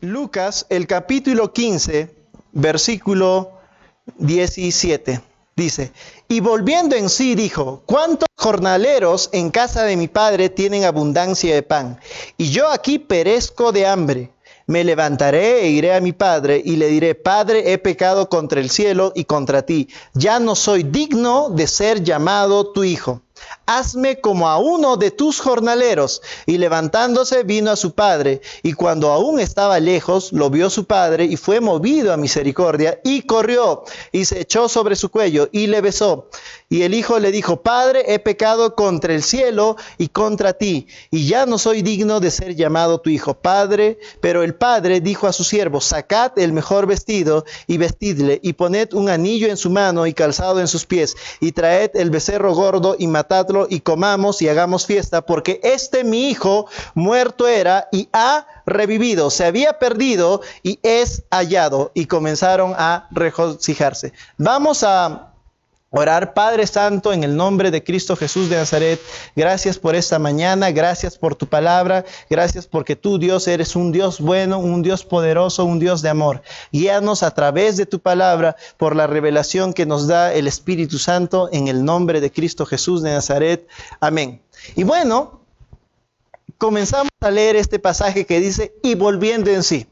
Lucas, el capítulo 15, versículo 17, dice: y volviendo en sí dijo: ¿cuántos jornaleros en casa de mi padre tienen abundancia de pan? Y yo aquí perezco de hambre. Me levantaré e iré a mi padre y le diré: Padre, he pecado contra el cielo y contra ti. Ya no soy digno de ser llamado tu hijo. Hazme como a uno de tus jornaleros. Y levantándose vino a su padre, y cuando aún estaba lejos, lo vio su padre, y fue movido a misericordia, y corrió, y se echó sobre su cuello, y le besó. Y el hijo le dijo: Padre, he pecado contra el cielo y contra ti, y ya no soy digno de ser llamado tu hijo. Padre, pero el padre dijo a sus siervos: sacad el mejor vestido, y vestidle, y poned un anillo en su mano, y calzado en sus pies, y traed el becerro gordo, y matadlo, y comamos y hagamos fiesta, porque este mi hijo muerto era y ha revivido, se había perdido y es hallado. Y comenzaron a regocijarse. Vamos a orar. Padre Santo, en el nombre de Cristo Jesús de Nazaret, gracias por esta mañana, gracias por tu palabra, gracias porque tú, Dios, eres un Dios bueno, un Dios poderoso, un Dios de amor. Guíanos a través de tu palabra por la revelación que nos da el Espíritu Santo, en el nombre de Cristo Jesús de Nazaret. Amén. Y bueno, comenzamos a leer este pasaje que dice: y volviendo en sí.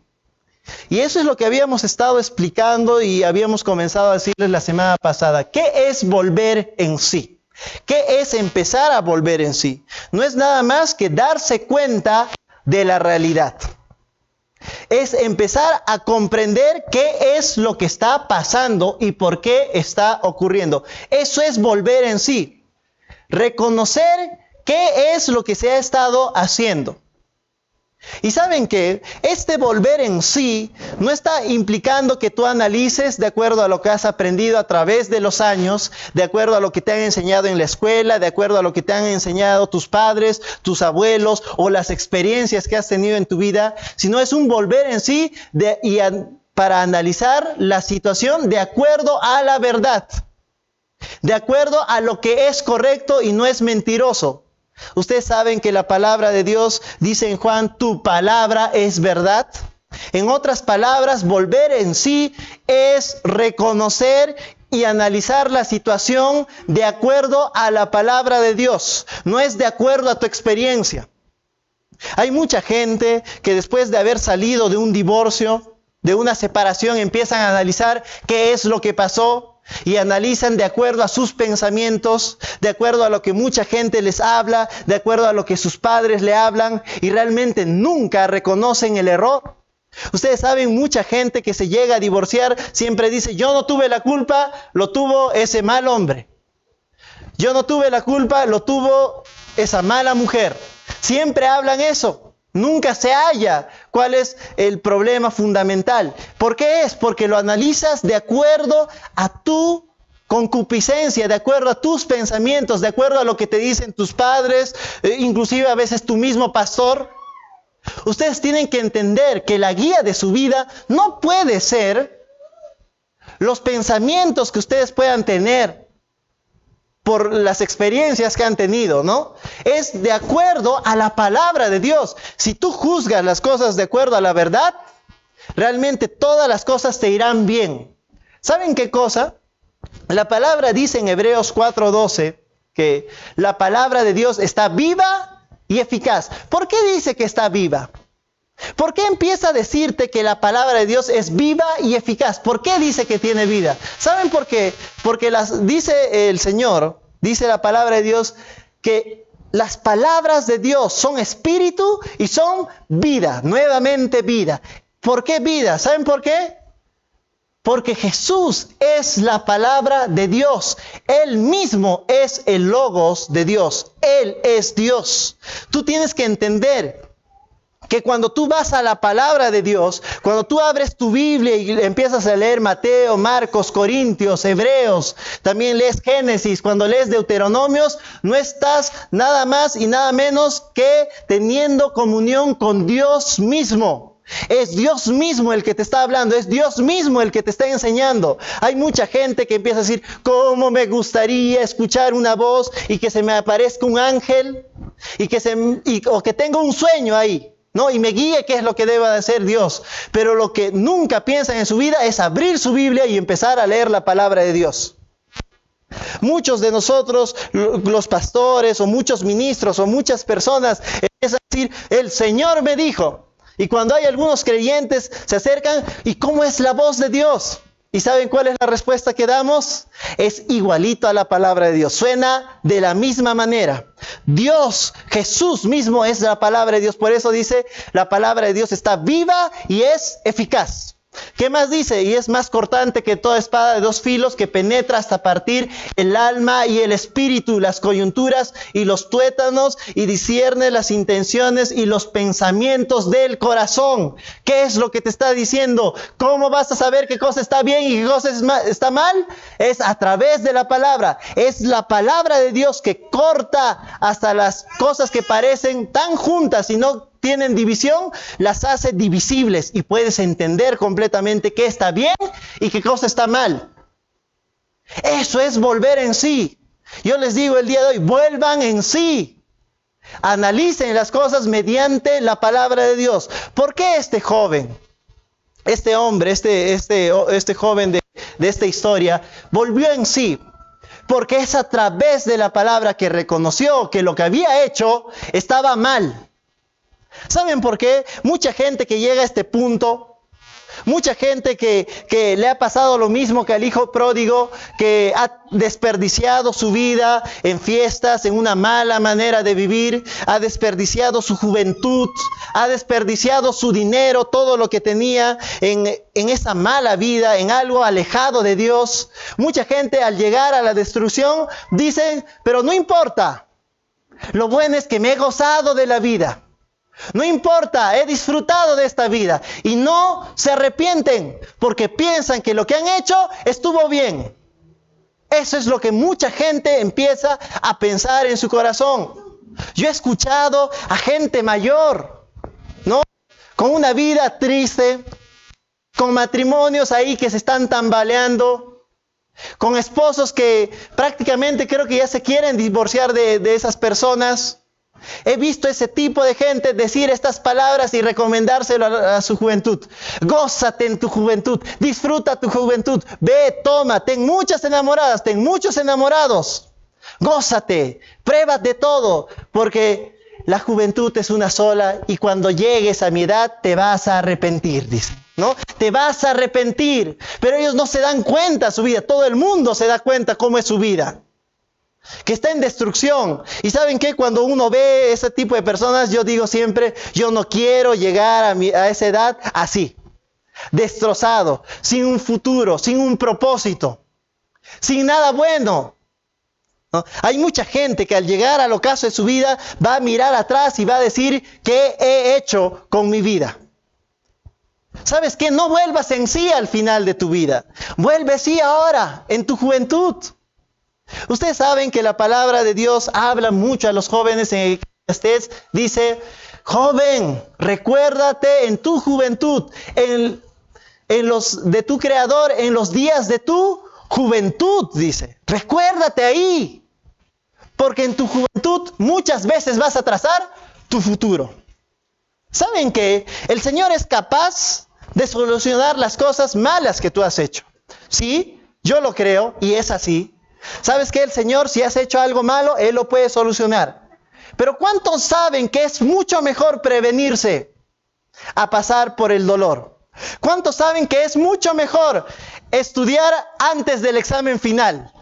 Y eso es lo que habíamos estado explicando y habíamos comenzado a decirles la semana pasada. ¿Qué es volver en sí? ¿Qué es empezar a volver en sí? No es nada más que darse cuenta de la realidad. Es empezar a comprender qué es lo que está pasando y por qué está ocurriendo. Eso es volver en sí. Reconocer qué es lo que se ha estado haciendo. Y saben que este volver en sí no está implicando que tú analices de acuerdo a lo que has aprendido a través de los años, de acuerdo a lo que te han enseñado en la escuela, de acuerdo a lo que te han enseñado tus padres, tus abuelos o las experiencias que has tenido en tu vida, sino es un volver en sí para analizar la situación de acuerdo a la verdad, de acuerdo a lo que es correcto y no es mentiroso. Ustedes saben que la palabra de Dios dice en Juan: tu palabra es verdad. En otras palabras, volver en sí es reconocer y analizar la situación de acuerdo a la palabra de Dios. No es de acuerdo a tu experiencia. Hay mucha gente que después de haber salido de un divorcio, de una separación, empiezan a analizar qué es lo que pasó. Y analizan de acuerdo a sus pensamientos, de acuerdo a lo que mucha gente les habla, de acuerdo a lo que sus padres le hablan, y realmente nunca reconocen el error. Ustedes saben, mucha gente que se llega a divorciar siempre dice: yo no tuve la culpa, lo tuvo ese mal hombre. Yo no tuve la culpa, lo tuvo esa mala mujer. Siempre hablan eso. Nunca se halla cuál es el problema fundamental. ¿Por qué es? Porque lo analizas de acuerdo a tu concupiscencia, de acuerdo a tus pensamientos, de acuerdo a lo que te dicen tus padres, inclusive a veces tu mismo pastor. Ustedes tienen que entender que la guía de su vida no puede ser los pensamientos que ustedes puedan tener por las experiencias que han tenido, ¿no? Es de acuerdo a la palabra de Dios. Si tú juzgas las cosas de acuerdo a la verdad, realmente todas las cosas te irán bien. ¿Saben qué cosa? La palabra dice en Hebreos 4:12 que la palabra de Dios está viva y eficaz. ¿Por qué dice que está viva? ¿Por qué empieza a decirte que la palabra de Dios es viva y eficaz? ¿Por qué dice que tiene vida? ¿Saben por qué? Porque dice el Señor, dice la palabra de Dios, que las palabras de Dios son espíritu y son vida, nuevamente vida. ¿Por qué vida? ¿Saben por qué? Porque Jesús es la palabra de Dios. Él mismo es el logos de Dios. Él es Dios. Tú tienes que entender que cuando tú vas a la palabra de Dios, cuando tú abres tu Biblia y empiezas a leer Mateo, Marcos, Corintios, Hebreos, también lees Génesis, cuando lees Deuteronomios, no estás nada más y nada menos que teniendo comunión con Dios mismo. Es Dios mismo el que te está hablando, es Dios mismo el que te está enseñando. Hay mucha gente que empieza a decir, ¿cómo me gustaría escuchar una voz y que se me aparezca un ángel o que tenga un sueño ahí? ¿No? Y me guíe qué es lo que debe de hacer Dios. Pero lo que nunca piensan en su vida es abrir su Biblia y empezar a leer la palabra de Dios. Muchos de nosotros, los pastores o muchos ministros o muchas personas empiezan a decir, el Señor me dijo. Y cuando hay algunos creyentes se acercan, ¿y cómo es la voz de Dios? ¿Y saben cuál es la respuesta que damos? Es igualito a la palabra de Dios. Suena de la misma manera. Dios, Jesús mismo es la palabra de Dios. Por eso dice, la palabra de Dios está viva y es eficaz. ¿Qué más dice? Y es más cortante que toda espada de dos filos que penetra hasta partir el alma y el espíritu, las coyunturas y los tuétanos, y discierne las intenciones y los pensamientos del corazón. ¿Qué es lo que te está diciendo? ¿Cómo vas a saber qué cosa está bien y qué cosa está mal? Es a través de la palabra. Es la palabra de Dios que corta hasta las cosas que parecen tan juntas y no tienen división, las hace divisibles y puedes entender completamente qué está bien y qué cosa está mal. Eso es volver en sí. Yo les digo el día de hoy, vuelvan en sí. Analicen las cosas mediante la palabra de Dios. ¿Por qué este joven, este hombre, este joven de esta historia volvió en sí? Porque es a través de la palabra que reconoció que lo que había hecho estaba mal. ¿Saben por qué? Mucha gente que llega a este punto, mucha gente que le ha pasado lo mismo que al hijo pródigo, que ha desperdiciado su vida en fiestas, en una mala manera de vivir, ha desperdiciado su juventud, ha desperdiciado su dinero, todo lo que tenía en esa mala vida, en algo alejado de Dios. Mucha gente al llegar a la destrucción dice, pero no importa, lo bueno es que me he gozado de la vida. No importa, he disfrutado de esta vida. Y no se arrepienten porque piensan que lo que han hecho estuvo bien. Eso es lo que mucha gente empieza a pensar en su corazón. Yo he escuchado a gente mayor, ¿no? Con una vida triste, con matrimonios ahí que se están tambaleando, con esposos que prácticamente creo que ya se quieren divorciar de esas personas. He visto ese tipo de gente decir estas palabras y recomendárselo a su juventud. Gózate en tu juventud, disfruta tu juventud, ve, toma, ten muchas enamoradas, ten muchos enamorados. Gózate, pruébate todo, porque la juventud es una sola y cuando llegues a mi edad te vas a arrepentir, dice, ¿no? Te vas a arrepentir, pero ellos no se dan cuenta de su vida, todo el mundo se da cuenta cómo es su vida. Que está en destrucción. Y ¿saben qué? Cuando uno ve ese tipo de personas, yo digo siempre, yo no quiero llegar a esa edad así, destrozado, sin un futuro, sin un propósito, sin nada bueno, ¿no? Hay mucha gente que al llegar al ocaso de su vida va a mirar atrás y va a decir, ¿qué he hecho con mi vida? ¿Sabes qué? No vuelvas en sí al final de tu vida, vuelve sí ahora, en tu juventud. Ustedes saben que la palabra de Dios habla mucho a los jóvenes en Eclesiastés. Dice, joven, recuérdate en tu juventud, en los de tu Creador, en los días de tu juventud, dice. Recuérdate ahí, porque en tu juventud muchas veces vas a trazar tu futuro. ¿Saben que el Señor es capaz de solucionar las cosas malas que tú has hecho? Sí, yo lo creo y es así. ¿Sabes qué? El Señor, si has hecho algo malo, Él lo puede solucionar. Pero ¿cuántos saben que es mucho mejor prevenirse a pasar por el dolor? ¿Cuántos saben que es mucho mejor estudiar antes del examen final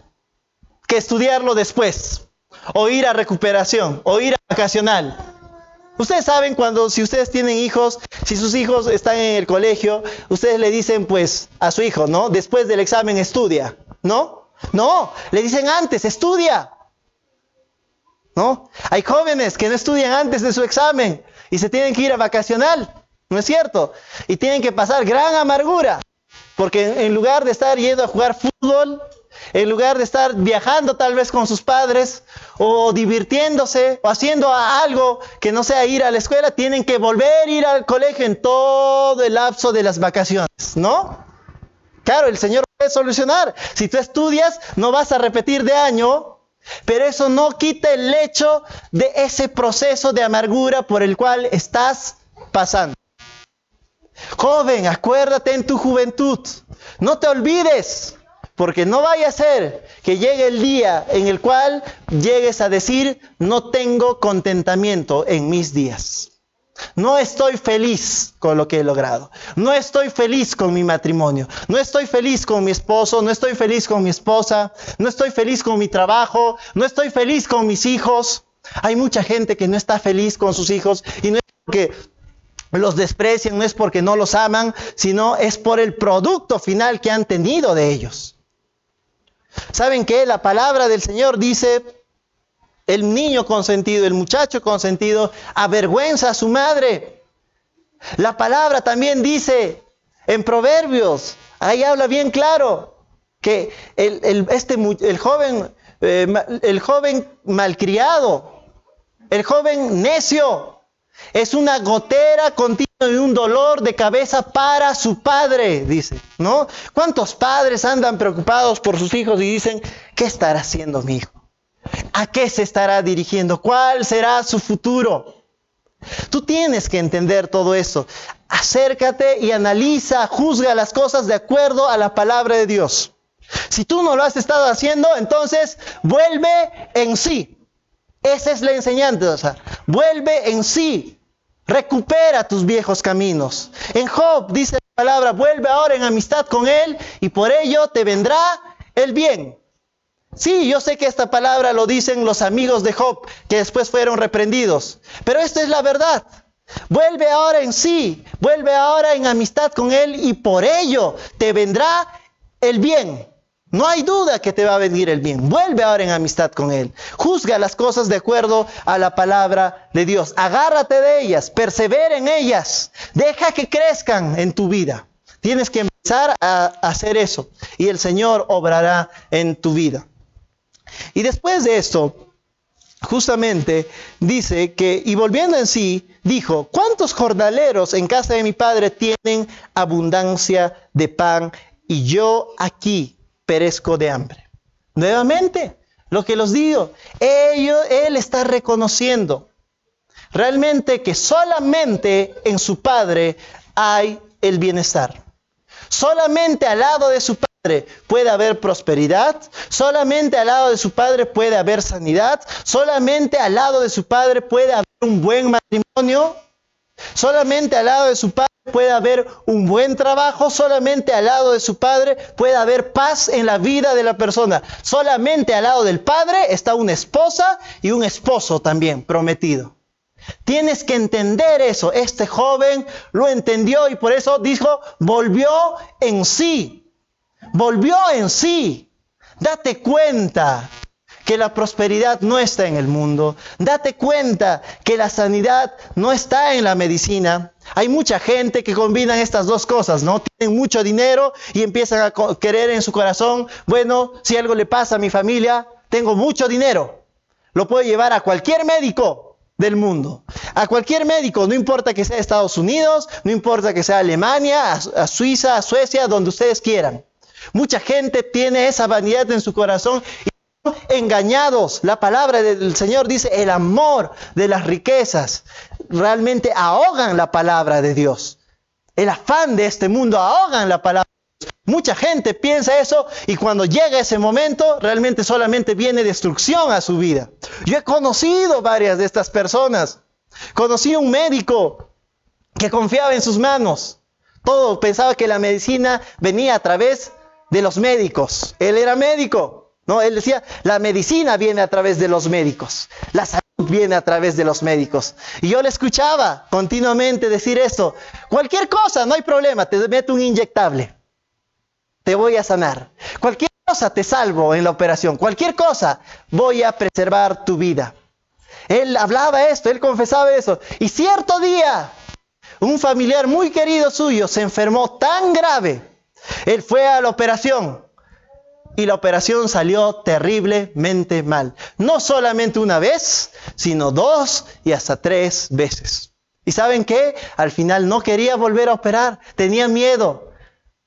que estudiarlo después? O ir a recuperación, o ir a vacacional. Ustedes saben si ustedes tienen hijos, si sus hijos están en el colegio, ustedes le dicen pues a su hijo, ¿no? Después del examen estudia, ¿no? No, le dicen antes, estudia, ¿no? Hay jóvenes que no estudian antes de su examen y se tienen que ir a vacacional, ¿no es cierto? Y tienen que pasar gran amargura, porque en lugar de estar yendo a jugar fútbol, en lugar de estar viajando tal vez con sus padres, o divirtiéndose, o haciendo algo que no sea ir a la escuela, tienen que volver a ir al colegio en todo el lapso de las vacaciones, ¿no? Claro, el Señor puede solucionar. Si tú estudias, no vas a repetir de año, pero eso no quita el hecho de ese proceso de amargura por el cual estás pasando. Joven, acuérdate en tu juventud, no te olvides, porque no vaya a ser que llegue el día en el cual llegues a decir, no tengo contentamiento en mis días. No estoy feliz con lo que he logrado. No estoy feliz con mi matrimonio. No estoy feliz con mi esposo. No estoy feliz con mi esposa. No estoy feliz con mi trabajo. No estoy feliz con mis hijos. Hay mucha gente que no está feliz con sus hijos y no es porque los desprecian, no es porque no los aman, sino es por el producto final que han tenido de ellos. ¿Saben qué? La palabra del Señor dice: el niño consentido, el muchacho consentido, avergüenza a su madre. La palabra también dice en Proverbios, ahí habla bien claro, que el joven malcriado, el joven necio, es una gotera continua y un dolor de cabeza para su padre, dice, ¿no? ¿Cuántos padres andan preocupados por sus hijos y dicen, ¿qué estará haciendo mi hijo? ¿A qué se estará dirigiendo? ¿Cuál será su futuro? Tú tienes que entender todo eso. Acércate y analiza, juzga las cosas de acuerdo a la palabra de Dios. Si tú no lo has estado haciendo, entonces vuelve en sí. Esa es la enseñanza. Vuelve en sí. Recupera tus viejos caminos. En Job dice la palabra, vuelve ahora en amistad con él y por ello te vendrá el bien. Sí, yo sé que esta palabra lo dicen los amigos de Job, que después fueron reprendidos. Pero esta es la verdad. Vuelve ahora en sí, vuelve ahora en amistad con él y por ello te vendrá el bien. No hay duda que te va a venir el bien. Vuelve ahora en amistad con él. Juzga las cosas de acuerdo a la palabra de Dios. Agárrate de ellas, persevera en ellas. Deja que crezcan en tu vida. Tienes que empezar a hacer eso y el Señor obrará en tu vida. Y después de esto, justamente dice que, y volviendo en sí, dijo, ¿cuántos jornaleros en casa de mi padre tienen abundancia de pan y yo aquí perezco de hambre? Nuevamente, lo que los digo, él está reconociendo realmente que solamente en su padre hay el bienestar. Solamente al lado de su padre puede haber prosperidad, solamente al lado de su padre puede haber sanidad, solamente al lado de su padre puede haber un buen matrimonio, solamente al lado de su padre puede haber un buen trabajo, solamente al lado de su padre puede haber paz en la vida de la persona. Solamente al lado del padre está una esposa y un esposo también prometido. Tienes que entender eso. Este joven lo entendió y por eso dijo, volvió en sí. Volvió en sí. Date cuenta que la prosperidad no está en el mundo. Date cuenta que la sanidad no está en la medicina. Hay mucha gente que combina estas dos cosas, ¿no? Tienen mucho dinero y empiezan a querer en su corazón, bueno, si algo le pasa a mi familia, tengo mucho dinero. Lo puedo llevar a cualquier médico del mundo. A cualquier médico, no importa que sea Estados Unidos, no importa que sea Alemania, a Suiza, a Suecia, donde ustedes quieran. Mucha gente tiene esa vanidad en su corazón y son engañados. La palabra del Señor dice, el amor de las riquezas realmente ahogan la palabra de Dios. El afán de este mundo ahogan la palabra de Dios. Mucha gente piensa eso y cuando llega ese momento realmente solamente viene destrucción a su vida. Yo he conocido varias de estas personas. Conocí un médico que confiaba en sus manos. Todo pensaba que la medicina venía a través de los médicos. Él era médico, ¿no? Él decía, la medicina viene a través de los médicos. La salud viene a través de los médicos. Y yo le escuchaba continuamente decir esto. Cualquier cosa, no hay problema, te meto un inyectable. Te voy a sanar. Cualquier cosa te salvo en la operación. Cualquier cosa voy a preservar tu vida. Él hablaba esto, él confesaba eso. Y cierto día, un familiar muy querido suyo se enfermó tan grave. Él fue a la operación y la operación salió terriblemente mal. No solamente una vez, sino 2 y hasta 3 veces. ¿Y saben qué? Al final no quería volver a operar, tenía miedo.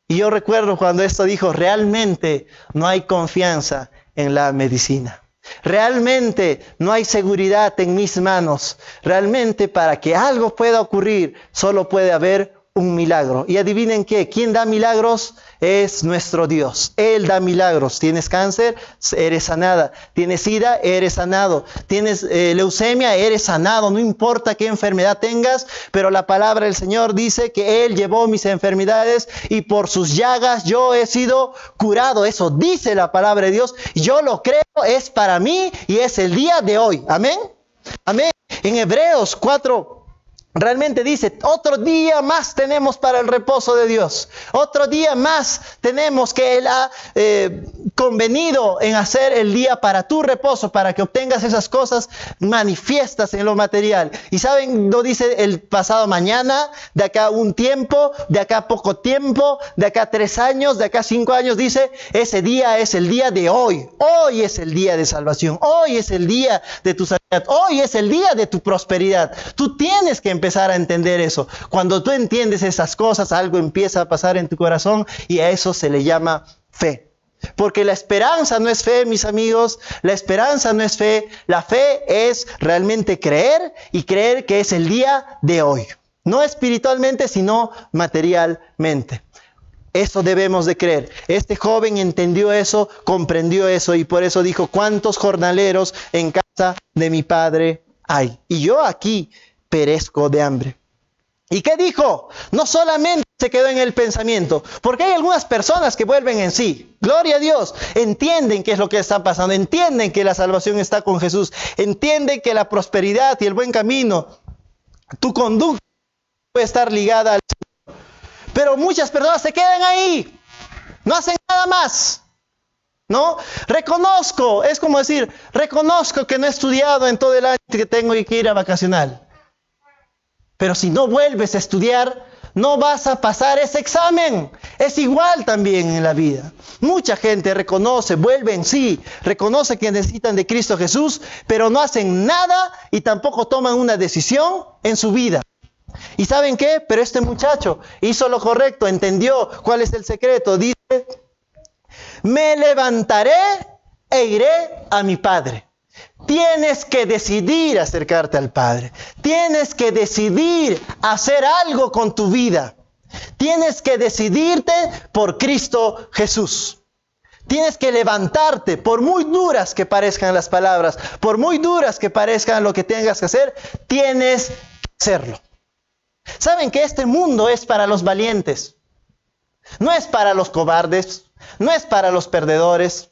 Y yo recuerdo cuando esto dijo, realmente no hay confianza en la medicina. Realmente no hay seguridad en mis manos. Realmente para que algo pueda ocurrir, solo puede haber un milagro. Y adivinen qué, ¿quién da milagros? Es nuestro Dios. Él da milagros. ¿Tienes cáncer? Eres sanada. ¿Tienes SIDA? Eres sanado. ¿Tienes leucemia? Eres sanado. No importa qué enfermedad tengas, pero la palabra del Señor dice que Él llevó mis enfermedades y por sus llagas yo he sido curado. Eso dice la palabra de Dios. Yo lo creo, es para mí y es el día de hoy. Amén. Amén. En Hebreos 4. Realmente dice, otro día más tenemos para el reposo de Dios. Otro día más tenemos que Él ha convenido en hacer el día para tu reposo, para que obtengas esas cosas manifiestas en lo material. Y saben, no dice el pasado mañana, de acá un tiempo, de acá poco tiempo, de acá 3 años, de acá 5 años. Dice, ese día es el día de hoy. Hoy es el día de salvación. Hoy es el día de tu sanidad. Hoy es el día de tu prosperidad. Tú tienes que empezar a entender eso. Cuando tú entiendes esas cosas, algo empieza a pasar en tu corazón y a eso se le llama fe. Porque la esperanza no es fe, mis amigos. La esperanza no es fe. La fe es realmente creer y creer que es el día de hoy. No espiritualmente, sino materialmente. Eso debemos de creer. Este joven entendió eso, comprendió eso y por eso dijo, ¿cuántos jornaleros en casa de mi padre hay? Y yo aquí perezco de hambre. ¿Y qué dijo? No solamente se quedó en el pensamiento, porque hay algunas personas que vuelven en sí. Gloria a Dios. Entienden qué es lo que está pasando, entienden que la salvación está con Jesús, entienden que la prosperidad y el buen camino, tu conducta puede estar ligada al Señor. Pero muchas personas se quedan ahí, no hacen nada más. ¿No? Reconozco, es como decir, reconozco que no he estudiado en todo el año que tengo que ir a vacacional. Pero si no vuelves a estudiar, no vas a pasar ese examen. Es igual también en la vida. Mucha gente reconoce, vuelve en sí, reconoce que necesitan de Cristo Jesús, pero no hacen nada y tampoco toman una decisión en su vida. ¿Y saben qué? Pero este muchacho hizo lo correcto, entendió cuál es el secreto. Dice, me levantaré e iré a mi padre. Tienes que decidir acercarte al Padre. Tienes que decidir hacer algo con tu vida. Tienes que decidirte por Cristo Jesús. Tienes que levantarte, por muy duras que parezcan las palabras, por muy duras que parezcan lo que tengas que hacer, tienes que hacerlo. ¿Saben que este mundo es para los valientes? No es para los cobardes, no es para los perdedores.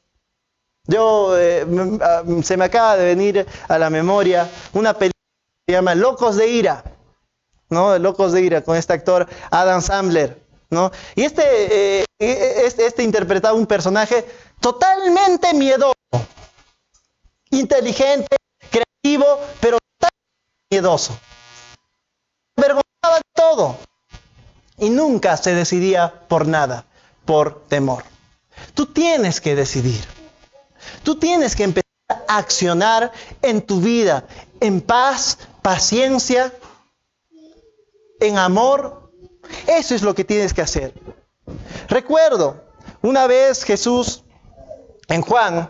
Se me acaba de venir a la memoria una película que se llama Locos de Ira, ¿no? Locos de Ira, con este actor Adam Sandler, ¿no? Y este interpretaba un personaje totalmente miedoso, inteligente, creativo, pero totalmente miedoso. Se avergonzaba de todo y nunca se decidía por nada, por temor. Tú tienes que decidir. Tú tienes que empezar a accionar en tu vida, en paz, paciencia, en amor. Eso es lo que tienes que hacer. Recuerdo, una vez Jesús, en Juan,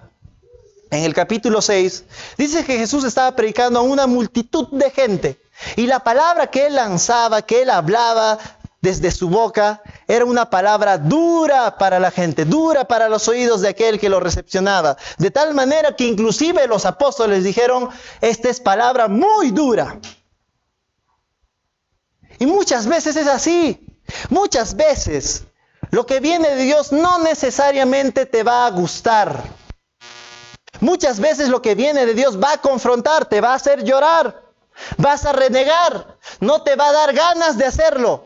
en el capítulo 6, dice que Jesús estaba predicando a una multitud de gente. Y la palabra que él lanzaba, que él hablaba desde su boca, era una palabra dura para la gente, dura para los oídos de aquel que lo recepcionaba. De tal manera que inclusive los apóstoles dijeron, esta es palabra muy dura. Y muchas veces es así. Muchas veces lo que viene de Dios no necesariamente te va a gustar. Muchas veces lo que viene de Dios va a confrontar, te va a hacer llorar. Vas a renegar, no te va a dar ganas de hacerlo.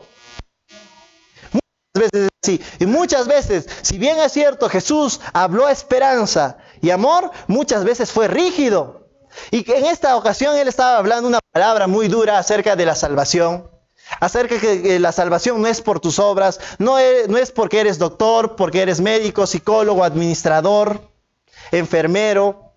Veces sí. Y muchas veces, si bien es cierto, Jesús habló esperanza y amor, muchas veces fue rígido. Y en esta ocasión él estaba hablando una palabra muy dura acerca de la salvación. Acerca de que la salvación no es por tus obras, no es porque eres doctor, porque eres médico, psicólogo, administrador, enfermero.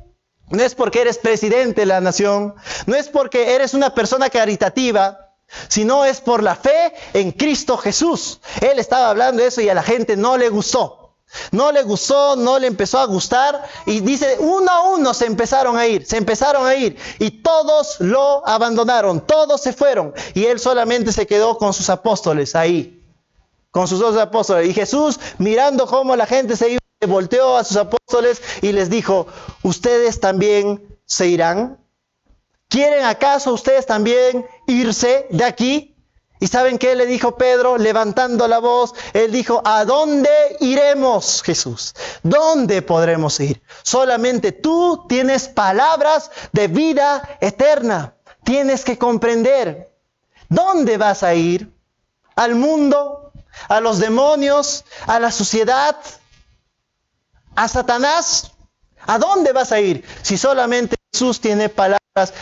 No es porque eres presidente de la nación, no es porque eres una persona caritativa, sino es por la fe en Cristo Jesús. Él estaba hablando de eso y a la gente no le gustó. No le gustó, no le empezó a gustar y dice, uno a uno se empezaron a ir y todos lo abandonaron, todos se fueron y él solamente se quedó con sus apóstoles ahí, con sus 12 apóstoles. Y Jesús, mirando cómo la gente se iba, volteó a sus apóstoles y les dijo, ¿ustedes también se irán? ¿Quieren acaso ustedes también irse de aquí? ¿Y saben qué le dijo Pedro? Levantando la voz, él dijo, ¿a dónde iremos, Jesús? ¿Dónde podremos ir? Solamente tú tienes palabras de vida eterna. Tienes que comprender. ¿Dónde vas a ir? ¿Al mundo? ¿A los demonios? ¿A la suciedad? ¿A Satanás? ¿A dónde vas a ir? Si solamente Jesús tiene palabras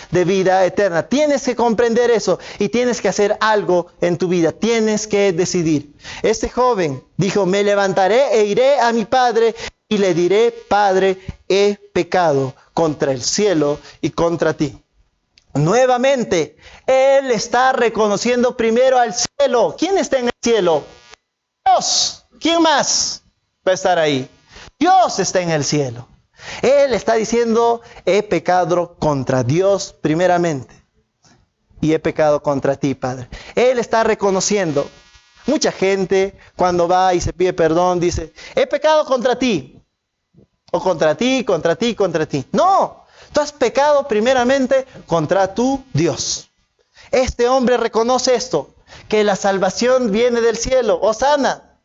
de vida eterna. Tienes que comprender eso y tienes que hacer algo en tu vida. Tienes que decidir. Este joven dijo, me levantaré e iré a mi padre y le diré, Padre, he pecado contra el cielo y contra ti. Nuevamente, él está reconociendo primero al cielo. ¿Quién está en el cielo? Dios. ¿Quién más va a estar ahí? Dios está en el cielo. Él está diciendo, he pecado contra Dios primeramente y he pecado contra ti, Padre. Él está reconociendo. Mucha gente cuando va y se pide perdón dice, he pecado contra ti. O contra ti, contra ti, contra ti. No, tú has pecado primeramente contra tu Dios. Este hombre reconoce esto, que la salvación viene del cielo. Hosana.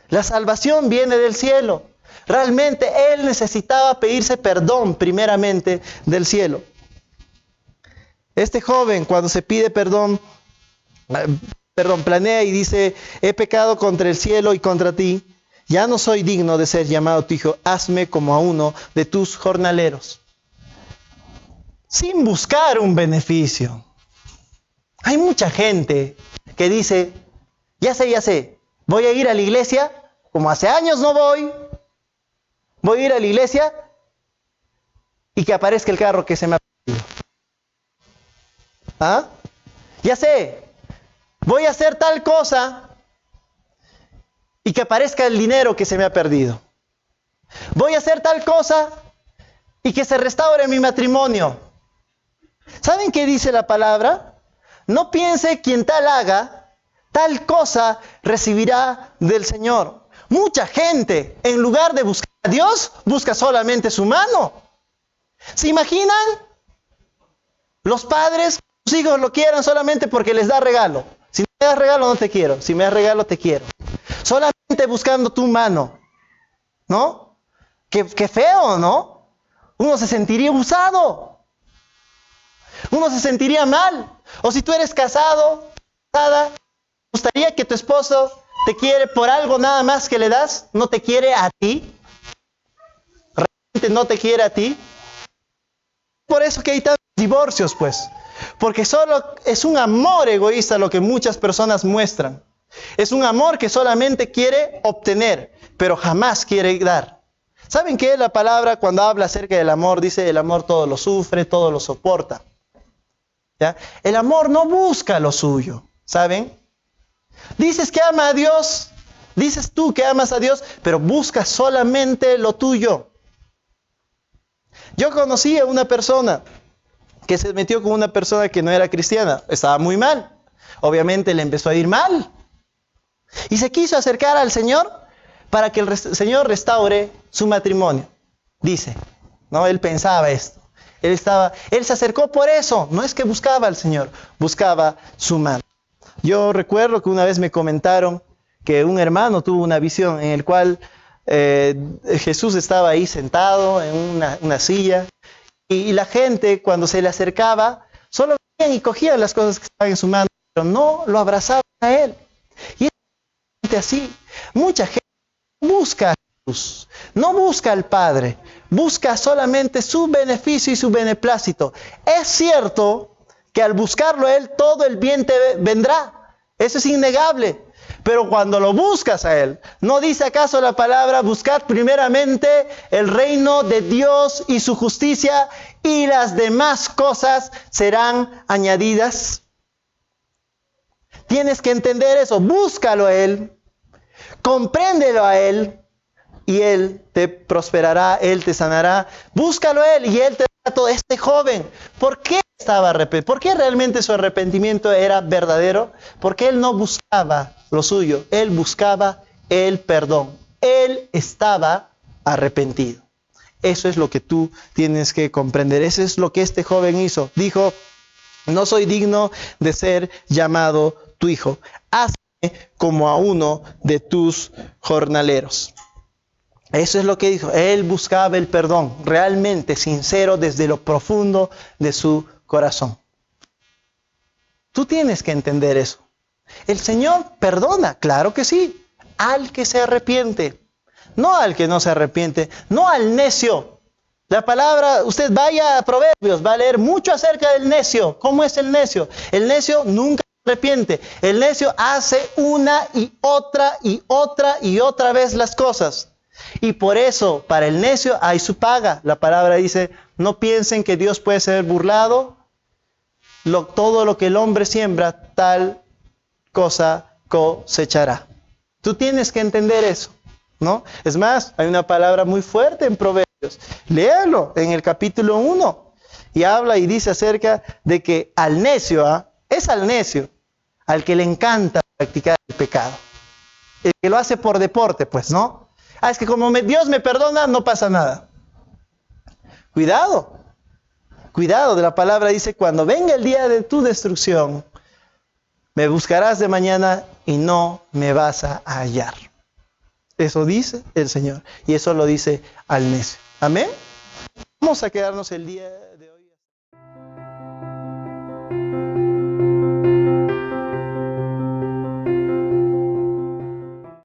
La salvación viene del cielo. Realmente él necesitaba pedirse perdón primeramente del cielo. Este joven cuando se pide perdón, planea y dice, he pecado contra el cielo y contra ti, ya no soy digno de ser llamado tu hijo, hazme como a uno de tus jornaleros. Sin buscar un beneficio. Hay mucha gente que dice, ya sé, voy a ir a la iglesia, como hace años no voy. Voy a ir a la iglesia y que aparezca el carro que se me ha perdido. ¿Ah? Ya sé, voy a hacer tal cosa y que aparezca el dinero que se me ha perdido. Voy a hacer tal cosa y que se restaure mi matrimonio. ¿Saben qué dice la palabra? No piense quien tal haga, tal cosa recibirá del Señor. Mucha gente, en lugar de buscar a Dios, busca solamente su mano. ¿Se imaginan? Los padres, sus hijos lo quieran solamente porque les da regalo. Si me das regalo, no te quiero. Si me das regalo, te quiero. Solamente buscando tu mano. ¿No? Qué feo, ¿no? Uno se sentiría abusado. Uno se sentiría mal. O si tú eres casado, casada, ¿te gustaría que tu esposo te quiere por algo nada más que le das? ¿No te quiere a ti? ¿Realmente no te quiere a ti? Por eso que hay tantos divorcios, pues. Porque solo es un amor egoísta lo que muchas personas muestran. Es un amor que solamente quiere obtener, pero jamás quiere dar. ¿Saben qué? La palabra cuando habla acerca del amor, dice el amor todo lo sufre, todo lo soporta. ¿Ya? El amor no busca lo suyo, ¿saben? Dices que ama a Dios, dices tú que amas a Dios, pero buscas solamente lo tuyo. Yo conocí a una persona que se metió con una persona que no era cristiana, estaba muy mal. Obviamente le empezó a ir mal. Y se quiso acercar al Señor para que el Señor restaure su matrimonio. Dice, ¿no? Él pensaba esto. Él se acercó por eso, no es que buscaba al Señor, buscaba su mano. Yo recuerdo que una vez me comentaron que un hermano tuvo una visión en el cual Jesús estaba ahí sentado en una silla y la gente cuando se le acercaba solo venían y cogían las cosas que estaban en su mano, pero no lo abrazaban a él. Y es así, mucha gente busca a Jesús. No busca al Padre, busca solamente su beneficio y su beneplácito. Es cierto que al buscarlo Él, todo el bien te vendrá. Eso es innegable. Pero cuando lo buscas a Él, ¿no dice acaso la palabra, buscad primeramente el reino de Dios y su justicia, y las demás cosas serán añadidas? Tienes que entender eso. Búscalo a Él, compréndelo a Él, y Él te prosperará, Él te sanará. Búscalo a Él y Él te dará todo. Este joven, ¿por qué estaba arrepentido? ¿Por qué realmente su arrepentimiento era verdadero? Porque él no buscaba lo suyo, él buscaba el perdón. Él estaba arrepentido. Eso es lo que tú tienes que comprender. Eso es lo que este joven hizo. Dijo, no soy digno de ser llamado tu hijo. Hazme como a uno de tus jornaleros. Eso es lo que dijo. Él buscaba el perdón, realmente sincero desde lo profundo de su corazón. Tú tienes que entender eso. El Señor perdona, claro que sí, al que se arrepiente. No al que no se arrepiente, no al necio. La palabra, usted vaya a Proverbios, va a leer mucho acerca del necio. ¿Cómo es el necio? El necio nunca se arrepiente. El necio hace una y otra y otra y otra vez las cosas. Y por eso, para el necio hay su paga. La palabra dice, no piensen que Dios puede ser burlado. Todo lo que el hombre siembra, tal cosa cosechará. Tú tienes que entender eso, ¿no? Es más, hay una palabra muy fuerte en Proverbios. Léalo en el capítulo 1. Y habla y dice acerca de que al necio, es al necio, al que le encanta practicar el pecado. El que lo hace por deporte, pues, ¿no? Es que como Dios me perdona, no pasa nada. Cuidado. Cuidado, de la palabra dice, cuando venga el día de tu destrucción, me buscarás de mañana y no me vas a hallar. Eso dice el Señor. Y eso lo dice al necio. Amén. Vamos a quedarnos el día